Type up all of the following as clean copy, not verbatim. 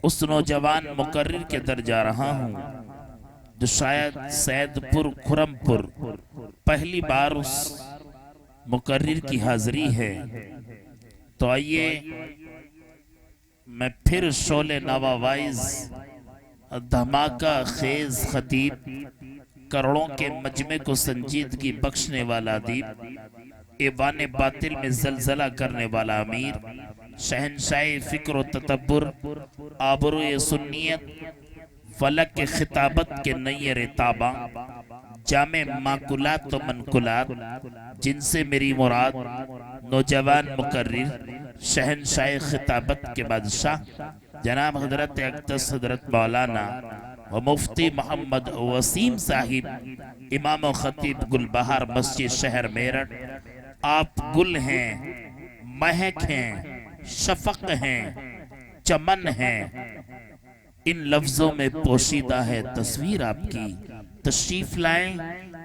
اس نوجوان مقرر کے در جا رہا ہوں جو شاید سید پور خرم پور پہلی بار اس مقرر کی حاضری ہے۔ تو آئیے میں پھر شعلے نوا وائز دھماکہ خیز خطیب، کروڑوں کے مجمع کو سنجیدگی بخشنے والا ادیب، ایوان باطل میں زلزلہ کرنے والا امیر، شہنشاہ فکر و تدبر، آبروئے سنیت، فلک کے خطابت کے نیر تاباں، جامع معقولات و منقولات، جن سے میری مراد نوجوان مقرر، شہنشاہ خطابت کے بادشاہ جناب حضرت اقدس حضرت مولانا و مفتی محمد وسیم صاحب، امام و خطیب گلبہار مسجد شہر میرٹھ۔ آپ گل ہیں، مہک ہیں، شفق ہیں، چمن ہیں، ان لفظوں میں پوشیدہ ہے تصویر آپ کی۔ تشریف لائیں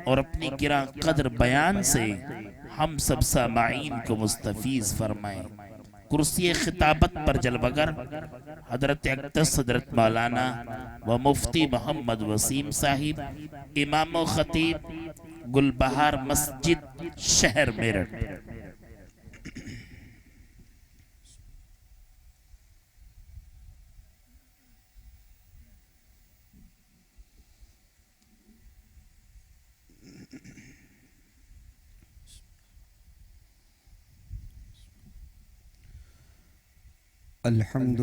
اور اپنی گراں قدر بیان سے ہم سب سامعین کو مستفیض فرمائیں۔ کرسی خطابت پر جلوگر حضرت اقدس حضرت مولانا و مفتی محمد وسیم صاحب، امام و خطیب گلبہار مسجد شہر میرٹھ۔ الحمد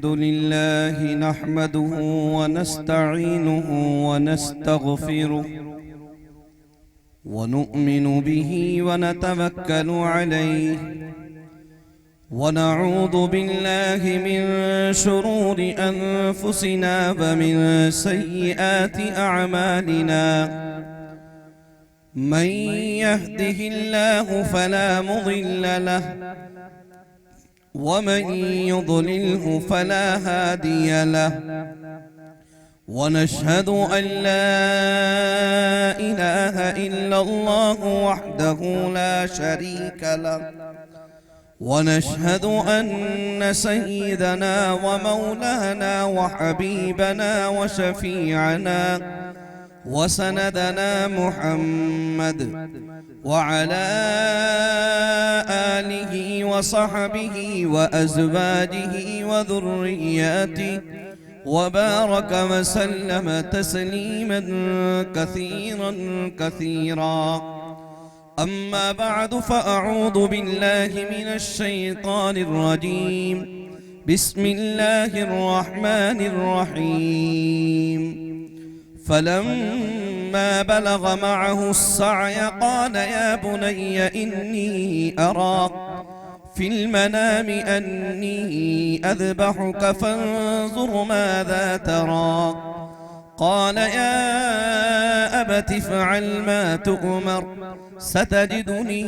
لله نحمده ونستعينه ونستغفره ونؤمن به ونتوكل عليه ونعوذ بالله من شرور أنفسنا ومن سيئات أعمالنا من يهده الله فلا مضل له ومن يضلله فلا هادي له ونشهد أن لا إله إلا الله وحده لا شريك له ونشهد أن سيدنا ومولانا وحبيبنا وشفيعنا وسندنا محمد وعلى آله وصحبه وأزواجه وذرياته وبارك وسلم تسليما كثيرا كثيرا. أما بعد فأعوذ بالله من الشيطان الرجيم. بسم الله الرحمن الرحيم. فلما بلغ معه السعي قال يا بني إني أرى في المنام أني أذبحك فانظر ماذا ترى. قال يا أبت افعل ما تؤمر ستجدني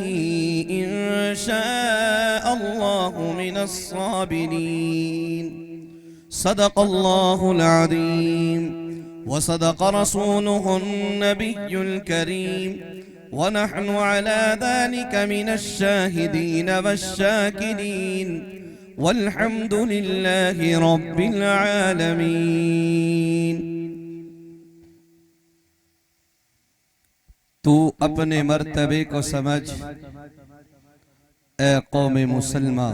إن شاء الله من الصابرين. صدق الله العظيم وصدق رسوله النبي الكريم ونحن على ذلك من الشاهدين والشاكرين والحمد لله رب العالمين. تو اپنے مرتبے کو سمجھ اے قوم مسلمہ،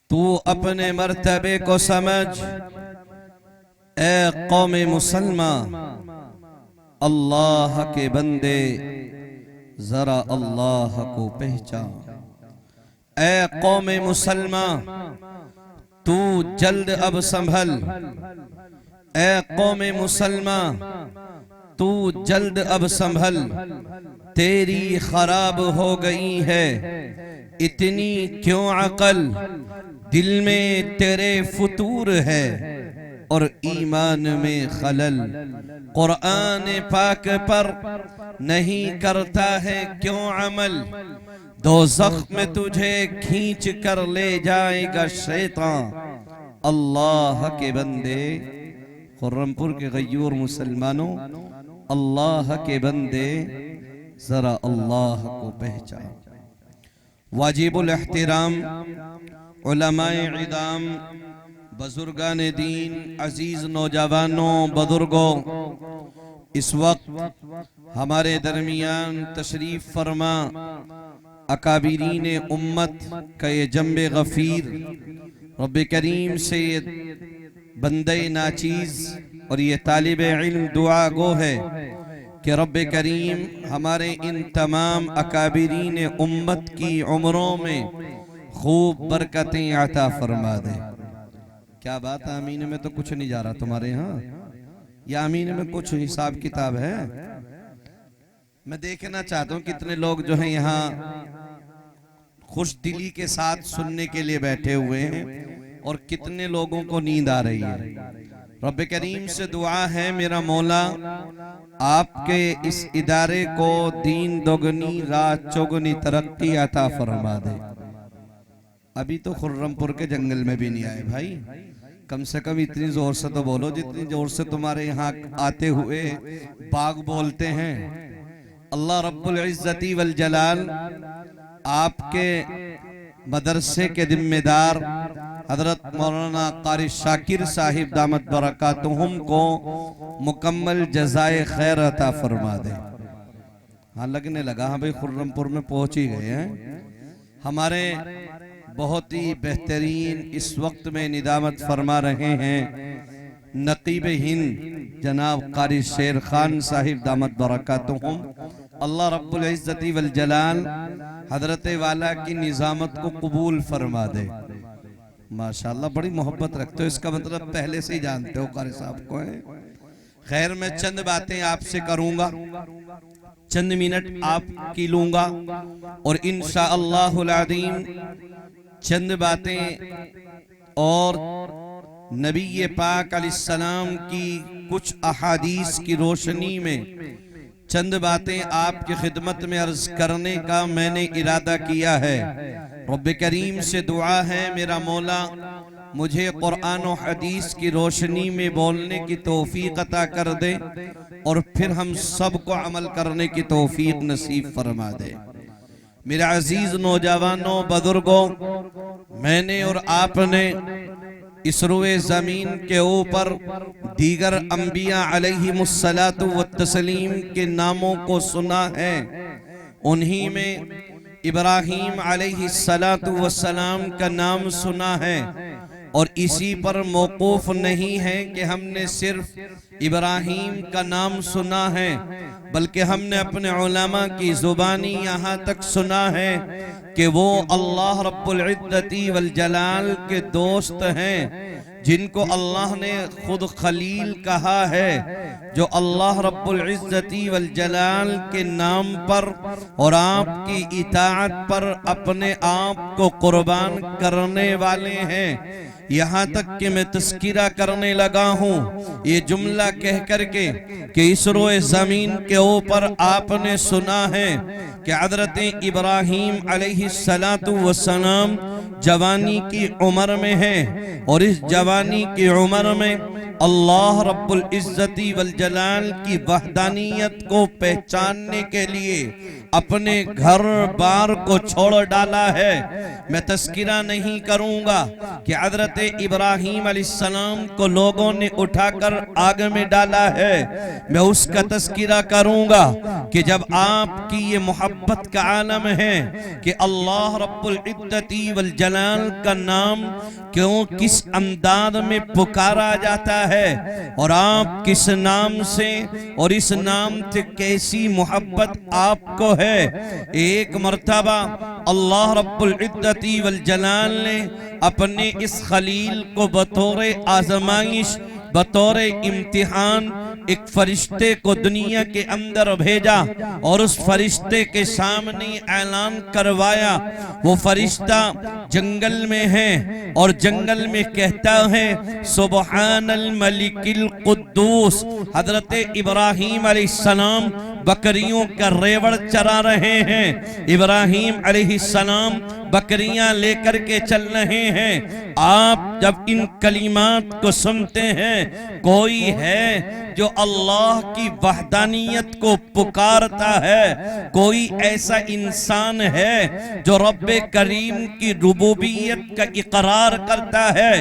تو اپنے مرتبے کو سمجھ اے قوم مسلمہ. اللہ کے بندے ذرا اللہ کو پہچان. اے قوم مسلمہ تو جلد اب سنبھل. اے قوم مسلمہ تو جلد اب سنبھل. تیری خراب ہو گئی ہے اتنی کیوں عقل. دل میں تیرے فتور ہے اور ایمان میں خلل. قرآن پاک پر نہیں کرتا ہے کیوں عمل. دوزخ میں تجھے کھینچ کر لے جائے گا شیطان. اللہ کے بندے، خرم پور کے غیور مسلمانوں، اللہ کے بندے ذرا اللہ کو پہچان. واجب الاحترام علماء عظام، بزرگان دین، عزیز نوجوانوں، بزرگوں، اس وقت ہمارے درمیان تشریف فرما اکابرین امت کا یہ جنب غفیر رب کریم سے یہ بندے ناچیز اور یہ طالب علم دعا گو ہے کہ رب کریم ہمارے ان تمام اکابرین امت کی عمروں میں خوب برکتیں عطا فرما دے۔ کیا بات، آمین میں تو کچھ نہیں جا رہا تمہارے ہاں؟ یا آمین میں کچھ حساب کتاب ہے؟ میں دیکھنا چاہتا ہوں کتنے لوگ جو ہیں یہاں خوش دلی کے ساتھ سننے کے لیے بیٹھے ہوئے ہیں اور کتنے لوگوں کو نیند آ رہی ہے۔ رب کریم سے دعا ہے میرا مولا آپ کے اس ادارے کو دین دوگنی رات چوگنی ترقی عطا فرما دے۔ ابھی تو خرم پور کے جنگل میں بھی نہیں آئے بھائی، کم سے کم اتنی زور سے تو بولو جتنی زور سے تمہارے یہاں آتے ہوئے باغ بولتے ہیں۔ اللہ رب العزت والجلال آپ کے مدرسے کے ذمہ دار حضرت مولانا قاری شاکر صاحب دامت برکاتہم کو مکمل جزائے خیر عطا فرما دے۔ ہاں لگنے لگا، ہاں بھئی خرم پور میں پہنچ ہی گئے ہیں۔ ہمارے بہت ہی بہترین اس وقت میں ندامت فرما رہے ہیں نقیب ہند جناب قاری شیر خان صاحب دامت برکاتہم، اللہ رب العزت والجلال حضرت والا کی نظامت کو قبول فرما دے۔ ماشاءاللہ بڑی محبت رکھتے ہو، اس کا مطلب پہلے سے ہی جانتے ہو قاری صاحب کو ہے۔ خیر میں چند باتیں آپ سے کروں گا، چند منٹ آپ کی لوں گا اور انشاءاللہ العظیم چند باتیں اور نبی پاک علیہ السلام کی کچھ احادیث کی روشنی میں چند باتیں آپ کی خدمت میں عرض کرنے کا میں نے ارادہ کیا ہے۔ رب کریم سے دعا ہے میرا مولا مجھے قرآن و حدیث کی روشنی میں بولنے کی توفیق عطا کر دے اور پھر ہم سب کو عمل کرنے کی توفیق نصیب فرما دے۔ میرے عزیز نوجوانوں، بزرگوں، میں نے اور آپ نے اس روئے زمین کے اوپر دیگر انبیاء علیہم الصلاۃ والتسلیم کے ناموں کو سنا ہے، انہی میں ابراہیم علیہ الصلاۃ والسلام کا نام سنا ہے، اور اسی پر موقوف نہیں ہے کہ ہم نے صرف ابراہیم کا نام سنا ہے بلکہ ہم نے اپنے علماء کی زبانی یہاں تک سنا ہے کہ وہ اللہ رب العزت والجلال کے دوست ہیں جن کو اللہ نے خود خلیل کہا ہے، جو اللہ رب العزت والجلال کے نام پر اور آپ کی اطاعت پر اپنے آپ کو قربان کرنے والے ہیں۔ یہاں تک کہ میں تذکرہ کرنے لگا ہوں یہ جملہ کہہ کر کے کہ اس روئے زمین کے اوپر آپ نے سنا ہے کہ حضرت ابراہیم علیہ السلام جوانی کی عمر میں ہے، اور اس جوانی کی عمر میں اللہ رب العزت والجلال کی وحدانیت کو پہچاننے کے لیے اپنے گھر بار کو چھوڑ ڈالا ہے۔ میں تذکرہ نہیں کروں گا کہ حضرت ابراہیم علیہ السلام کو لوگوں نے اٹھا کر آگ میں ڈالا ہے، میں اس کا تذکرہ کروں گا کہ جب آپ کی یہ محبت کا عالم ہے کہ اللہ رب العزت والجلال کا نام کیوں کس انداز میں پکارا جاتا ہے اور آپ کس نام سے اور اس نام سے کیسی محبت آپ کو ہے۔ ایک مرتبہ اللہ رب العزت والجلال نے اپنے اس خلیل کو بطور آزمائش، بطور امتحان ایک فرشتے کو دنیا کے اندر بھیجا اور اس فرشتے کے سامنے اعلان کروایا۔ وہ فرشتہ جنگل میں ہے اور جنگل میں کہتا ہے سبحان الملک القدوس۔ حضرت ابراہیم علیہ السلام بکریوں کا ریوڑ چرا رہے ہیں، ابراہیم علیہ السلام بکریاں لے کر کے چل رہے ہیں. آپ جب ان کلمات کو سنتے ہیں، کوئی ہے جو اللہ کی وحدانیت کو پکارتا ہے، کوئی ایسا انسان ہے جو رب کریم کی ربوبیت کا اقرار کرتا ہے.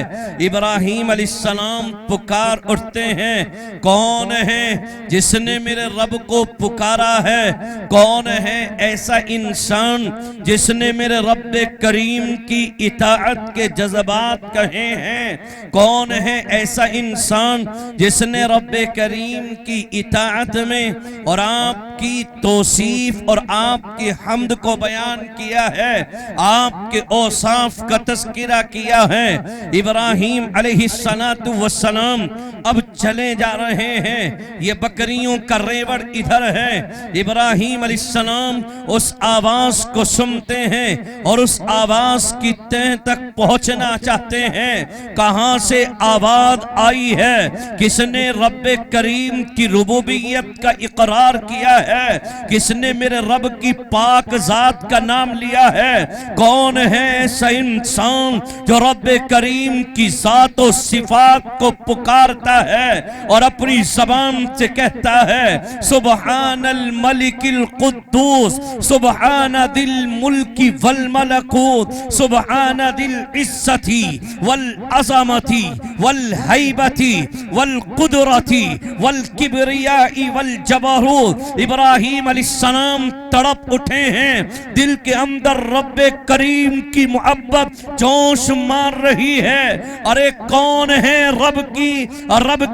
ابراہیم علیہ السلام پکار اٹھتے ہیں، کون ہے جس نے میرے رب کو پکارا ہے؟ کون ہے ایسا انسان جس نے میرے رب کریم کی اطاعت کے جذبات کہے ہیں؟ کون ہے ایسا انسان جس نے رب کریم کی اطاعت میں اور آپ کی توصیف اور آپ کی حمد کو بیان کیا ہے، آپ کے اوصاف کا تذکرہ کیا ہے؟ ابراہیم علیہ السلام اب چلے جا رہے ہیں، یہ بکریوں کا ریوڑ ادھر ہے. ابراہیم علیہ السلام اس آواز کو سنتے ہیں اور اس آواز کی تہ تک پہنچنا چاہتے ہیں. کہاں سے آواز آئی ہے؟ کس نے رب کریم کی ربوبیت کا اقرار کیا ہے؟ کس نے میرے رب کی پاک ذات کا نام لیا ہے؟ کون ہے ایسا انسان جو رب کریم کی ذات و صفات کو پکارتا ہے اور اپنی زبان سے کہتا ہے سبحان الملک القدوس، سبحان ذی الملک والملکوت، سبحان ذی العزت والعظمت والہیبت والقدرت والکبریاء والجبروت. ابراہیم علیہ السلام تڑپ اٹھے ہیں، دل کے اندر رب کریم کی محبت جوش مار رہی ہے. ارے کون ہے رب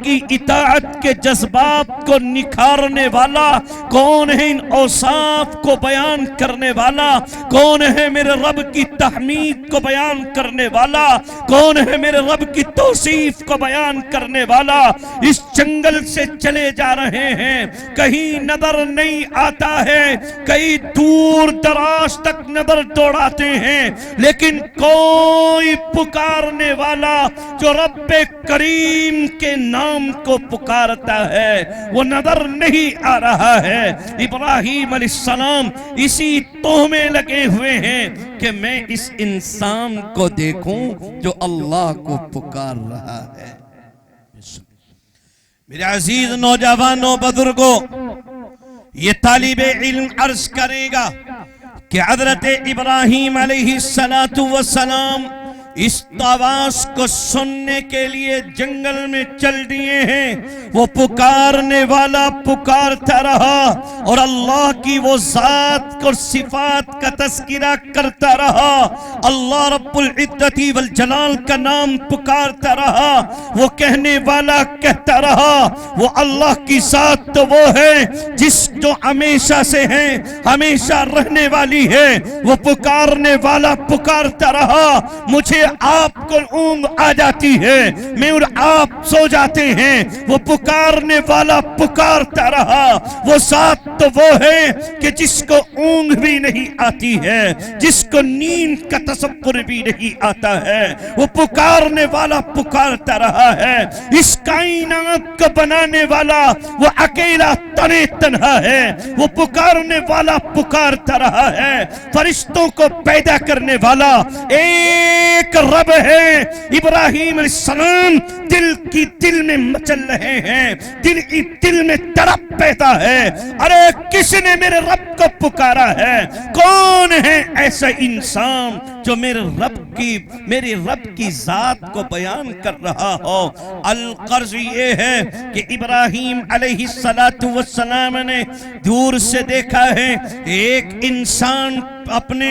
کی اطاعت کے جذبات کو نکھارنے والا؟ کون ہے ان اوصاف کو بیان کرنے والا؟ کون ہے میرے رب کی تحمید کو بیان کرنے والا؟ کون ہے میرے رب کی توصیف کو بیان کرنے والا؟ اس جنگل سے چلے جا رہے ہیں، کہیں نظر نہیں آتا ہے، کئی دور دراز تک نظر دوڑاتے ہیں، لیکن کوئی پکارنے والا جو رب کریم کے نام کو پکارتا ہے وہ نظر نہیں آ رہا ہے. ابراہیم علیہ السلام اسی توہ میں لگے ہوئے ہیں کہ میں اس انسان کو دیکھوں جو اللہ کو پکار رہا ہے. میرے عزیز نوجوانوں، بزرگوں، یہ طالب علم عرض کرے گا کہ حضرت ابراہیم علیہ السلام اس آواز کو سننے کے لیے جنگل میں چل دیے ہیں. وہ پکارنے والا پکارتا رہا اور اللہ کی وہ ذات اور صفات کا تذکرہ کرتا رہا، اللہ رب العزت والجلال کا نام پکارتا رہا. وہ کہنے والا کہتا رہا وہ اللہ کی ذات تو وہ ہے جس جو ہمیشہ سے ہے، ہمیشہ رہنے والی ہے. وہ پکارنے والا پکارتا رہا، مجھے آپ کو اونگ آ جاتی ہے، میں اور آپ سو جاتے ہیں. وہ پکارنے والا پکارتا رہا، وہ ذات تو وہ ہے کہ جس کو اونگ بھی نہیں آتی ہے، جس کو نیند کا تصور بھی نہیں آتا ہے. وہ پکارنے والا پکارتا رہا ہے. اس کائنات کو بنانے والا وہ اکیلا تنے تنہا ہے. وہ پکارنے والا پکارتا رہا ہے. فرشتوں کو پیدا کرنے والا ایک رب ہے. ابراہیم علیہ السلام دل میں مچل رہے ہیں، دل میں تڑپ پیدا ہے. ارے کس نے میرے رب کو پکارا ہے؟ کون ہے ایسا انسان جو میرے رب کی ذات کو بیان کر رہا ہو؟ القرض یہ ہے کہ ابراہیم علیہ السلام نے دور سے دیکھا ہے ایک انسان اپنے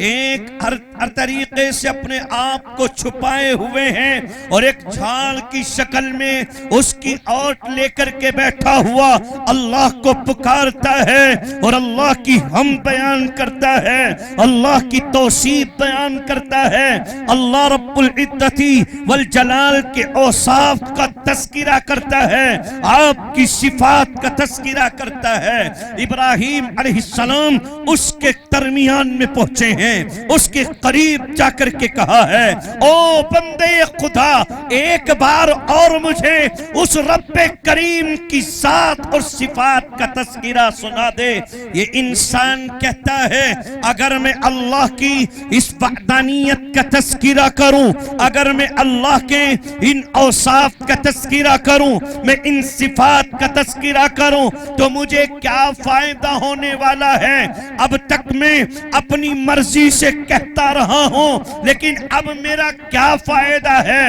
ایک ہر طریقے سے اپنے آپ کو چھپائے ہوئے ہیں اور ایک جھاڑ کی شکل میں اس کی اوٹ لے کر کے بیٹھا ہوا اللہ کو پکارتا ہے اور اللہ کی حمد بیان کرتا ہے، اللہ کی توصیف بیان کرتا ہے، اللہ رب العزت والجلال کے اوصاف کا تذکرہ کرتا ہے، آپ کی صفات کا تذکرہ کرتا ہے. ابراہیم علیہ السلام اس کے درمیان میں پہنچے ہیں، اس کے قریب جا کر کے کہا ہے او بندے خدا، ایک بار اور مجھے اس رب کریم کی ذات اور صفات صفات کا تذکرہ سنا دے۔ یہ انسان کہتا ہے اگر میں اللہ کی اس وحدانیت کا تذکرہ کروں، اگر میں اللہ کے ان اوصاف کا تذکرہ کروں، میں ان صفات کا تذکرہ کروں تو مجھے کیا فائدہ ہونے والا ہے؟ اب تک میں اپنی مرضی سے کہتا رہا ہوں، لیکن اب میرا کیا فائدہ ہے؟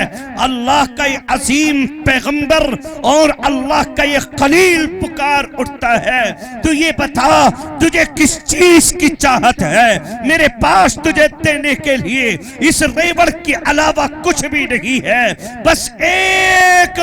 اللہ کا یہ عظیم پیغمبر اور اللہ کا یہ خلیل پکار اٹھتا ہے، تو یہ بتا تجھے کس چیز کی چاہت ہے؟ میرے پاس تجھے دینے کے لیے اس ریوڑ کے علاوہ کچھ بھی نہیں ہے، بس ایک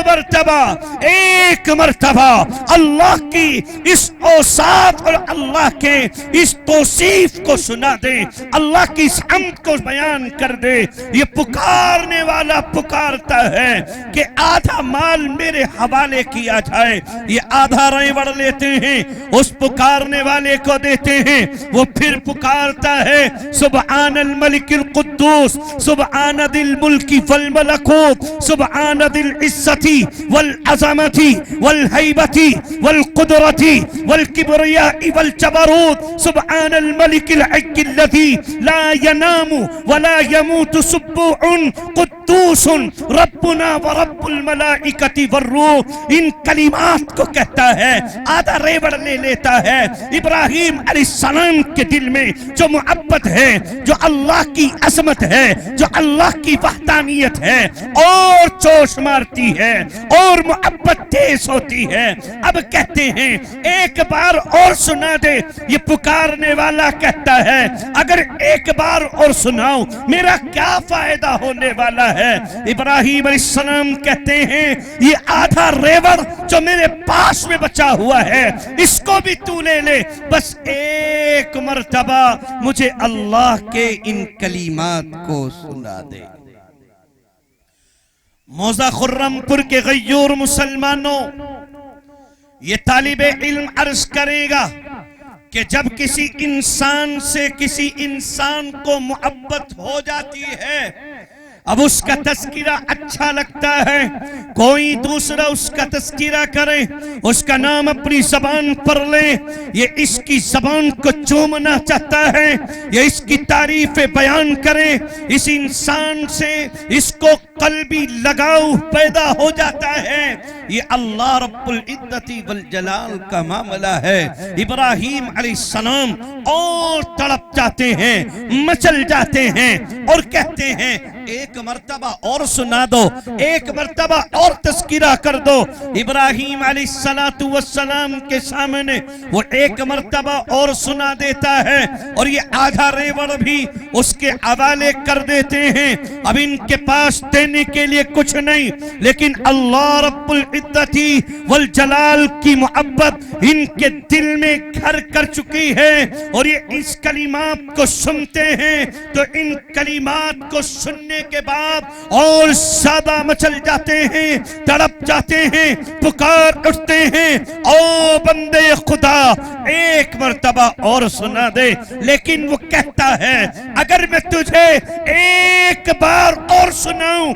مرتبہ اللہ کی اس اوصاف اور اللہ کے اس توصیف کو سنا دے، اللہ کی اس حمد کو بیان کر دے۔ یہ پکارنے والا پکارتا ہے کہ آدھا مال میرے حوالے کیا جائے، یہ آدھا ریوڑ لیتے ہیں، اس پکارنے والے کو دیتے ہیں، وہ پھر پکارتا ہے سبحان الملک القدوس، سبحان ذی الملک والملکوت، سبحان ذی العزت والعظمت والہیبت والقدرت والکبریاء والجبروت، سبحان الملک الحق الذی لا ینام ولا یموت سبوع قدوس ربنا ورب الملائکۃ والروح۔ ان کلمات کو کہتا ہے، آدھا ریوڑ لے لیتا ہے۔ ابراہیم علیہ السلام کے دل میں جو محبت ہے، جو اللہ کی عظمت ہے، جو اللہ کی وحدانیت ہے، اور جوش مارتی ہے اور محبت تیز ہوتی ہے۔ اب کہتے ہیں ایک بار اور سنا دے۔ یہ پکارنے والا کہتا ہے اگر ایک بار اور سناؤ میرا کیا فائدہ ہونے والا ہے؟ ابراہیم علیہ السلام کہتے ہیں یہ آدھا ریوڑ جو میرے پاس میں بچا ہوا ہے اس کو بھی تو لے لے، بس ایک مرتبہ مجھے اللہ کے ان کلمات کو سنا دے۔ موزہ خرم پور کے غیور مسلمانوں، یہ طالب علم عرض کرے گا کہ جب کسی انسان سے کسی انسان کو محبت ہو جاتی ہے، اب اس کا تذکرہ اچھا لگتا ہے، کوئی دوسرا اس کا تذکرہ کرے، اس کا نام اپنی زبان پر لے، یہ اس کی زبان کو چومنا چاہتا ہے، یہ اس کی تعریف بیان کرے، اس انسان سے اس کو قلبی لگاؤ پیدا ہو جاتا ہے۔ یہ اللہ رب العزت والجلال کا معاملہ ہے۔ ابراہیم علیہ السلام اور تڑپ جاتے ہیں، مچل جاتے ہیں اور کہتے ہیں ایک مرتبہ اور سنا دو، ایک مرتبہ اور تذکرہ کر دو۔ ابراہیم علیہ السلام کے سامنے وہ ایک مرتبہ اور سنا دیتا ہے اور یہ آدھا ریوڑ بھی اس کے حوالے کر دیتے ہیں۔ اب ان کے پاس دینے کے لیے کچھ نہیں، لیکن اللہ رب العزت والجلال کی محبت ان کے دل میں گھر کر چکی ہے، اور یہ اس کلمات کو سنتے ہیں تو ان کلمات کو سننے کے بعد اور زیادہ مچل جاتے ہیں، تڑپ جاتے ہیں، پکار اٹھتے ہیں او بندے خدا ایک مرتبہ اور سنا دے۔ لیکن وہ کہتا ہے اگر میں تجھے ایک بار اور سناؤں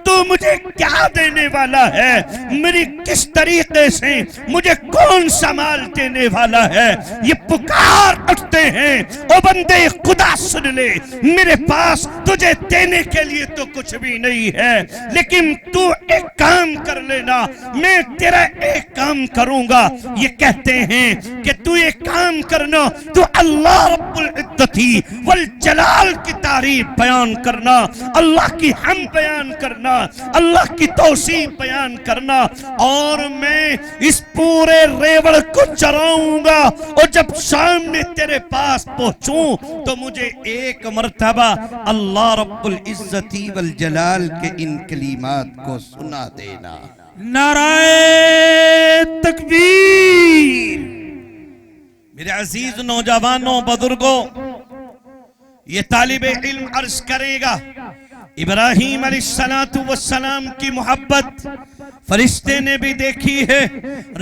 تو مجھے کیا دینے والا ہے؟ میری کس طریقے سے مجھے کون سا مال دینے والا ہے؟ یہ پکار اٹھتے ہیں او بندے خدا سن لے، میرے پاس تجھے دینے کے لیے تو کچھ بھی نہیں ہے، لیکن تو ایک کام کر لینا، میں تیرا ایک کام کروں گا۔ یہ کہتے ہیں کہ تو ایک کام کرنا، تو اللہ رب العزت والجلال کی تعریف بیان کرنا، اللہ کی حمد بیان کرنا، اللہ کی توصیف بیان کرنا، اور میں اس پورے ریوڑ کو چراؤں گا، اور جب شام میں تیرے پاس پہنچوں تو مجھے ایک مرتبہ اللہ رب العزت والجلال کے ان کلمات کو سنا دینا۔ نعرہ تکبیر۔ میرے عزیز نوجوانوں، بزرگوں، یہ طالب علم عرض کرے گا ابراہیم علیہ السلام کی محبت فرشتے نے بھی دیکھی ہے،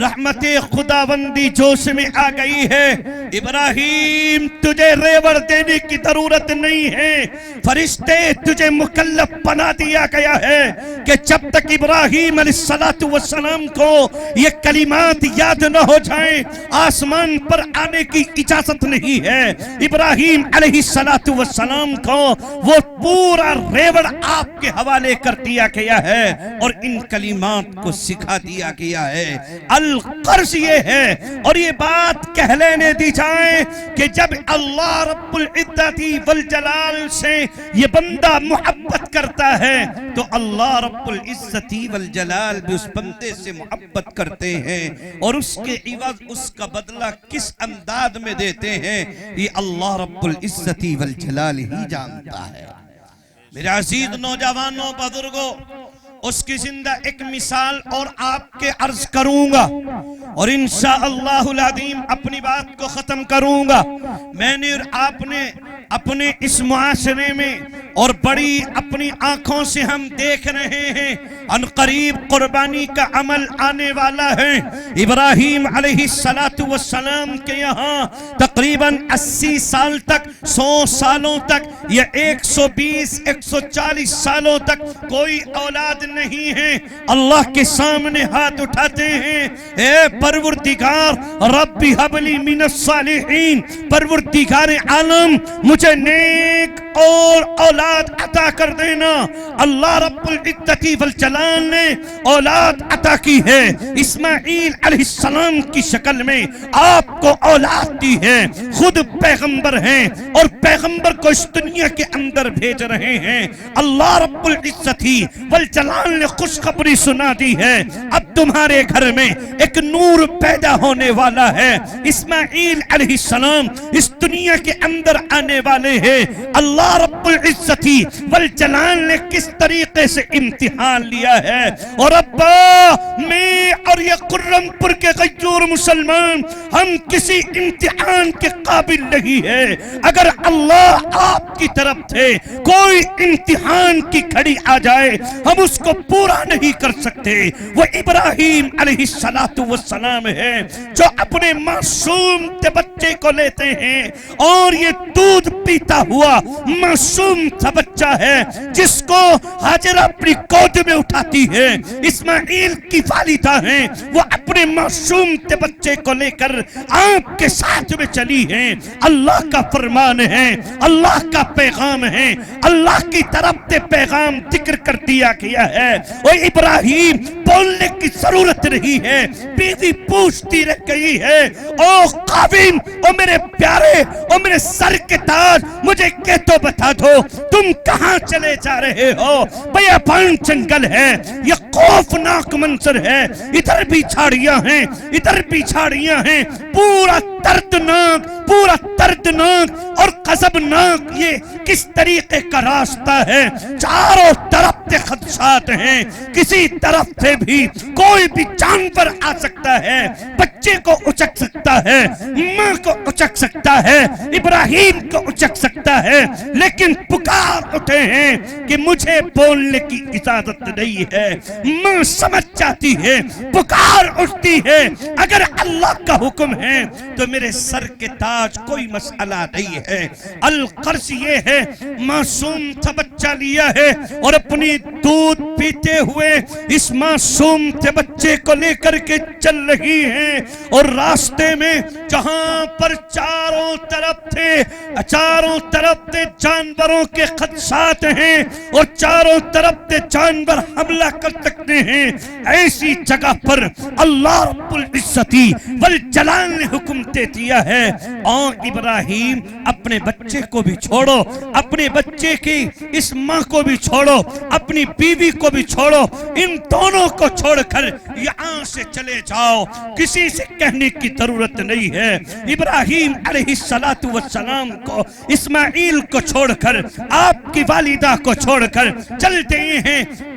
رحمت خداوندی جوش میں آ گئی ہے۔ ابراہیم تجھے ریوڑ دینے کی ضرورت نہیں ہے، فرشتے تجھے مکلف بنا دیا گیا ہے کہ جب تک ابراہیم علیہ السلام کو یہ کلمات یاد نہ ہو جائیں آسمان پر آنے کی اجازت نہیں ہے۔ ابراہیم علیہ السلام کو وہ پورا ریوڑ آپ کے حوالے کر دیا گیا ہے اور ان کلمات کو سکھا دیا گیا ہے۔ القرض یہ ہے، اور یہ بات کہہ لینے دی جائے کہ جب اللہ رب العزت والجلال سے یہ بندہ محبت کرتا ہے تو اللہ رب العزت والجلال بھی اس بندے سے محبت کرتے ہیں، اور اس کے عوض اس کا بدلہ کس انداز میں دیتے ہیں یہ اللہ رب العزت والجلال ہی جانتا ہے۔ میرے عزیز نوجوانوں، بزرگوں، اس کی زندہ ایک مثال اور آپ کے عرض کروں گا اور انشاءاللہ العظیم اپنی بات کو ختم کروں گا۔ میں نے اور آپ نے اپنے اس معاشرے میں اور بڑی اپنی آنکھوں سے ہم دیکھ رہے ہیں، ان قریب قربانی کا عمل آنے والا ہے۔ ابراہیم علیہ السلام کے یہاں تقریباً 80 سال تک، 100 سالوں تک یا 120 140 سالوں تک کوئی اولاد نہیں ہے۔ اللہ کے سامنے ہاتھ اٹھاتے ہیں، اے پروردگار رب ہب لی من الصالحین، پروردگار عالم مجھے نیک اور اولاد عطا کر دینا۔ اللہ رب العزت والجلال نے اولاد عطا کی ہے، اسماعیل علیہ السلام کی شکل میں آپ کو اولاد دی ہے۔ خود پیغمبر ہیں اور پیغمبر کو اس دنیا کے اندر بھیج رہے ہیں۔ اللہ رب العزت والجلال نے خوشخبری سنا دی ہے، اب تمہارے گھر میں ایک نور پیدا ہونے والا ہے۔ اسماعیل علیہ السلام اس دنیا کے اندر آنے والے ہیں۔ اللہ رب العزت والجلال نے کس طریقے سے امتحان لیا ہے، اور ابا میں اور یہ قرم پور کے غیور مسلمان ہم کسی امتحان کے قابل نہیں ہے۔ اگر اللہ آپ کی طرف سے کوئی امتحان کی گھڑی آ جائے ہم اس کو پورا نہیں کر سکتے۔ وہ ابراہیم علیہ السلام ہے جو اپنے معصوم بچے کو لیتے ہیں اور یہ دودھ پیتا ہوا معصوم سا بچہ ہے جس کو ہاجرہ اپنی گود میں اٹھاتی ہے۔ اسماعیل کی والدہ ہیں، وہ اپنے معصوم بچے کو لے کر آپ کے ساتھ میں چلی ہیں۔ اللہ کا فرمان ہے، اللہ کا پیغام ہے، اللہ کی طرف سے پیغام ذکر کر دیا گیا ہے۔ وہ ابراہیم بولنے کی ضرورت نہیں ہے، بیوی پوچھتی رہ گئی ہے، او قابیم، او میرے پیارے، او میرے سر کے تاج، مجھے کہ تو بتا دو تم کہاں چلے جا رہے ہو؟ بیابان جنگل ہے، یہ خوفناک منظر ہے، ادھر بھی جھاڑیاں ہیں، ادھر بھی جھاڑیاں ہیں، پورا دردناک اور غضبناک یہ کس طریقے کا راستہ ہے۔ چاروں طرف سے خدشات ہیں، کسی طرف سے بھی کوئی بھی جانور آ سکتا ہے، بچے کو اچک سکتا ہے، ماں کو اچک سکتا ہے، ابراہیم کو اچک سکتا ہے، لیکن پکار اٹھے ہیں کہ مجھے بولنے کی اجازت نہیں ہے۔ ماں سمجھ جاتی ہے، پکار اٹھتی ہے، اگر اللہ کا حکم ہے تو میرے سر کے تاج کوئی مسئلہ نہیں ہے۔ القرض یہ ہے، معصوم سا بچہ لیا ہے اور اپنی دودھ پیتے ہوئے اس معصوم سے بچے کو لے کر کے چل رہی ہیں، اور راستے میں جہاں پر چاروں طرف سے جانوروں کے خدشات ہیں اور چاروں طرف سے جانور حملہ کر سکتے ہیں، ایسی جگہ پر اللہ رب العزت والجلال نے حکم دے دیا ہے، اور ابراہیم اپنے بچے کو بھی چھوڑو، اپنے بچے کی اس ماں کو بھی چھوڑو، اپنی بیوی کو بھی چھوڑو، ان دونوں کو چھوڑ کر یہاں سے چلے جاؤ، کسی سے کہنے کی ضرورت نہیں ہے۔ ابراہیم علیہ السلام کو، اسماعیل کو چھوڑ کر، آپ کی والدہ کو چھوڑ کر چل دیے ہیں۔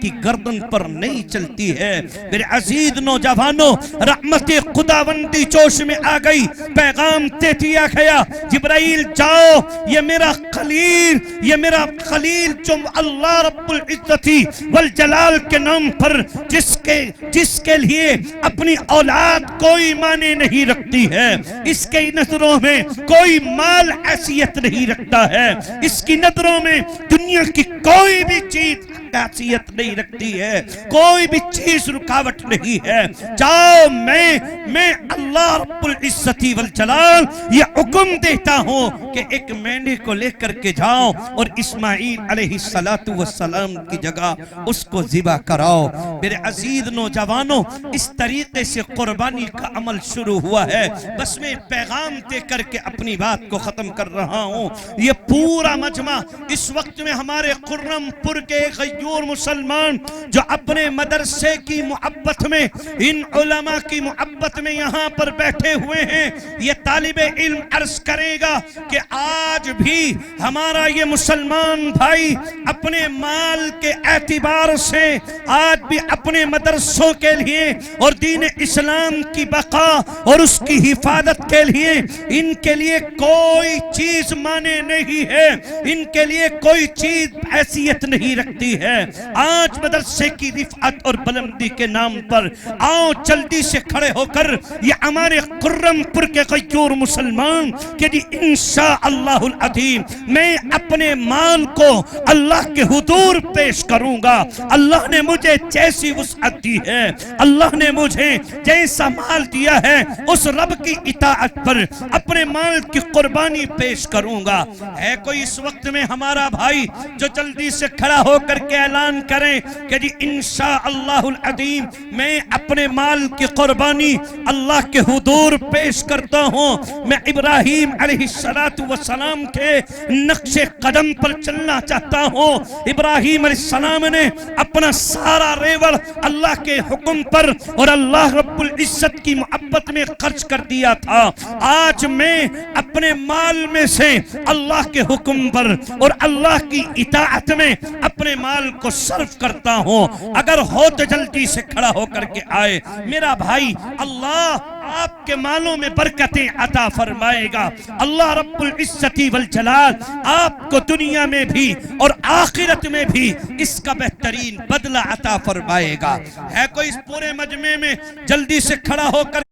کی گردن پر نہیں چلتی ہے۔ میرے عزیز نوجوانوں، رحمت خداوندی جوش میں آ گئی، پیغام دے دیا گیا، جبرائیل جاؤ، یہ میرا خلیل جو اللہ رب العزت والجلال کے نام پر جس کے لیے اپنی اولاد کوئی معنی نہیں رکھتی ہے، اس کے نظروں میں کوئی مال حیثیت نہیں رکھتا ہے، اس کی نظروں میں دنیا کی کوئی بھی چیز حیثیت نہیں رکھتی ہے، کوئی بھی چیز رکاوٹ نہیں ہے۔ جاؤ، میں اللہ رب العزت والجلال یہ حکم دیتا ہوں کہ ایک مینڈے کو لے کر کے جاؤ اور اسماعیل علیہ السلام کی جگہ اس کو ذبح کراؤ۔ میرے عزیز نوجوانوں، اس طریقے سے قربانی کا عمل شروع ہوا ہے۔ بس میں پیغام دے کر کے اپنی بات کو ختم کر رہا ہوں۔ یہ پورا مجمع اس وقت میں ہمارے خرم پور کے غیور مسلمان جو اپنے مدرسے کی محبت میں، ان علماء کی محبت میں یہاں پر بیٹھے ہوئے ہیں، یہ طالب علم عرض کرے گا کہ آج بھی ہمارا یہ مسلمان بھائی اپنے مال کے اعتبار سے آج بھی اپنے مدرسوں کے لیے اور دین اسلام کی بقا اور اس کی حفاظت کے لیے ان کے لیے کوئی چیز مانے نہیں ہے، ان کے لیے کوئی چیز حیثیت نہیں رکھتی ہے۔ آج مدرسے کی رفعت اور بلندی کے نام پر آؤ جلدی سے کھڑے ہو کر یہ ہمارے خرم پور کے غیور مسلمان کہ جی انشاءاللہ العظیم میں اپنے مال کو اللہ کے حضور پیش کروں گا۔ اللہ نے مجھے جیسی وسعت دی ہے، اللہ نے مجھے جیسا مال دیا ہے، اس رب کی اطاعت پر اپنے مال کی قربانی پیش کروں گا۔ ہے کوئی اس وقت میں ہمارا بھائی جو جلدی سے کھڑا ہو کر کے اعلان کریں کہ جی انشاءاللہ العظیم میں اپنے مال کی قربانی اللہ کے حضور پیش کرتا ہوں، میں ابراہیم علیہ السلام کے نقش قدم پر چلنا چاہتا ہوں۔ ابراہیم علیہ السلام نے اپنا سارا ریوڑ اللہ کے حکم پر اور اللہ رب العزت کی محبت میں خرچ کر دیا تھا۔ آج میں اپنے مال میں سے اللہ کے حکم پر اور اللہ کی اطاعت میں اپنے مال کو صرف کرتا ہوں۔ اگر ہو تو جلدی سے کھڑا ہو کر کے آئے میرا بھائی، اللہ آپ کے مالوں میں برکتیں عطا فرمائے گا۔ اللہ رب العزت والجلال آپ کو دنیا میں بھی اور آخرت میں بھی اس کا بہترین بدلہ عطا فرمائے گا۔ ہے کوئی اس پورے مجمع میں جلدی سے کھڑا ہو کر